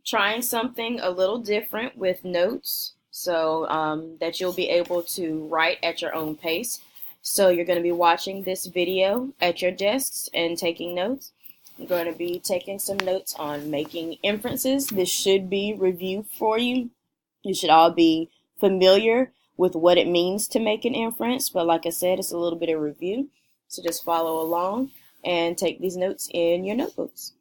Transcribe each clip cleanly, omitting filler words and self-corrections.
trying something a little different with notes so that you'll be able to write at your own pace. So you're going to be watching this video at your desks and taking notes. I'm going to be taking some notes on making inferences. This should be review for you. You should all be familiar with what it means to make an inference, but like I said, it's a little bit of review. So just follow along and take these notes in your notebooks.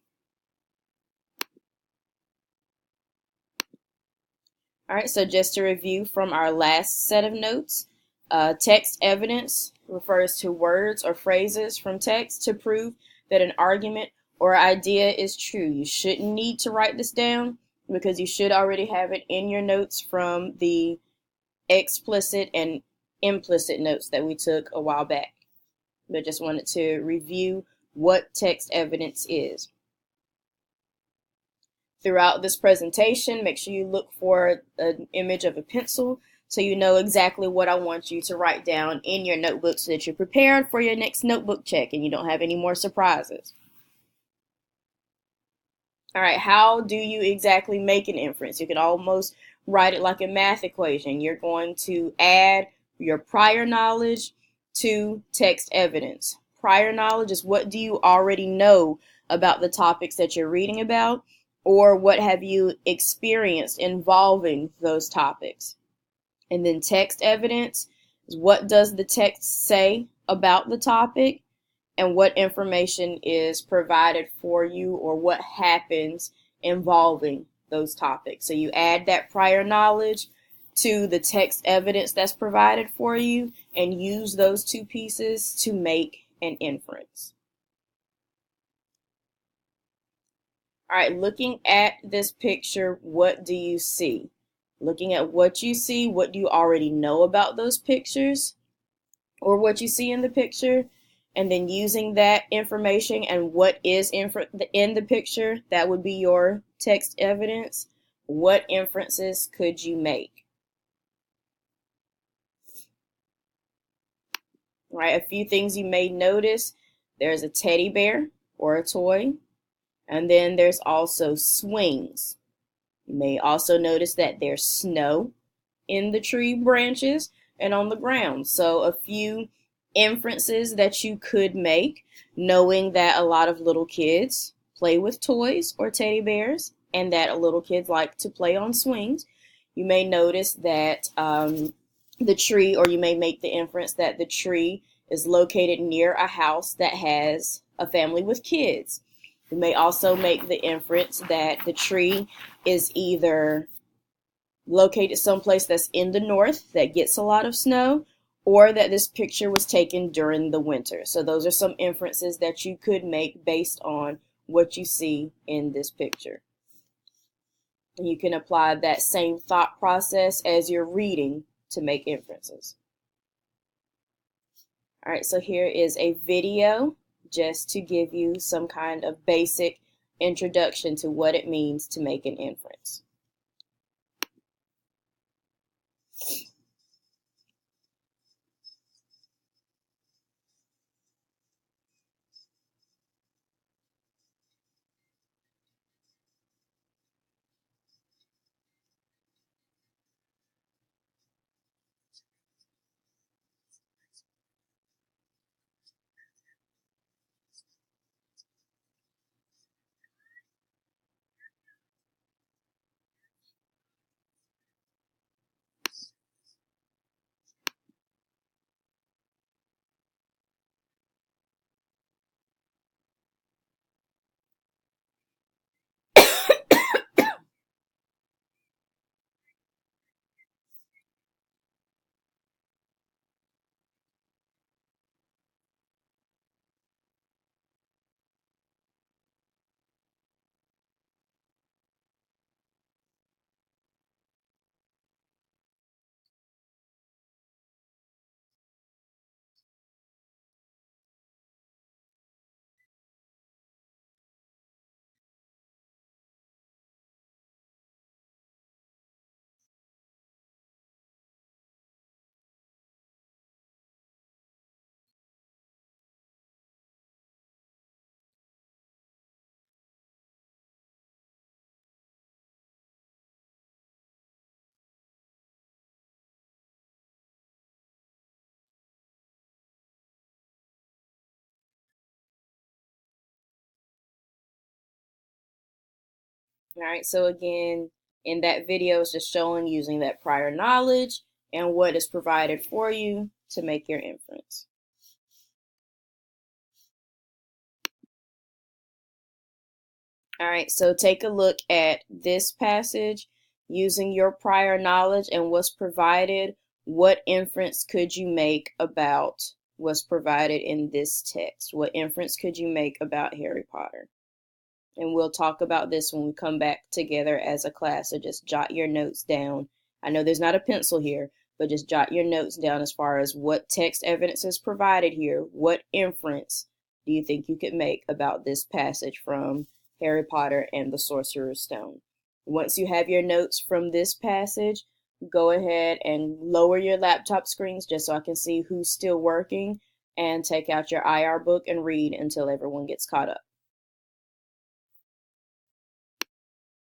All right, so just to review from our last set of notes, text evidence refers to words or phrases from text to prove that an argument or idea is true. You shouldn't need to write this down because you should already have it in your notes from the explicit and implicit notes that we took a while back. But just wanted to review what text evidence is. Throughout this presentation, make sure you look for an image of a pencil so you know exactly what I want you to write down in your notebook so that you're prepared for your next notebook check and you don't have any more surprises. All right, how do you exactly make an inference? You can almost write it like a math equation. You're going to add your prior knowledge to text evidence. Prior knowledge is what do you already know about the topics that you're reading about, or what have you experienced involving those topics. And then text evidence is what does the text say about the topic and what information is provided for you or what happens involving those topics. So you add that prior knowledge to the text evidence that's provided for you and use those two pieces to make an inference. All right, looking at this picture, what do you see? Looking at what you see, what do you already know about those pictures or what you see in the picture, and then using that information and what is in the picture, that would be your text evidence. What inferences could you make? All right, a few things you may notice. There's a teddy bear or a toy. And then there's also swings. You may also notice that there's snow in the tree branches and on the ground. So a few inferences that you could make, knowing that a lot of little kids play with toys or teddy bears and that little kids like to play on swings. You may notice that the tree, or you may make the inference that the tree is located near a house that has a family with kids. You may also make the inference that the tree is either located someplace that's in the north that gets a lot of snow, or that this picture was taken during the winter. So those are some inferences that you could make based on what you see in this picture. And you can apply that same thought process as you're reading to make inferences. All right, so here is a video just to give you some kind of basic introduction to what it means to make an inference. All right, so again, in that video, it's just showing using that prior knowledge and what is provided for you to make your inference. All right, so take a look at this passage. Using your prior knowledge and what's provided, what inference could you make about what's provided in this text? What inference could you make about Harry Potter? And we'll talk about this when we come back together as a class, so just jot your notes down. I know there's not a pencil here, but just jot your notes down as far as what text evidence is provided here. What inference do you think you could make about this passage from Harry Potter and the Sorcerer's Stone? Once you have your notes from this passage, go ahead and lower your laptop screens just so I can see who's still working, and take out your IR book and read until everyone gets caught up.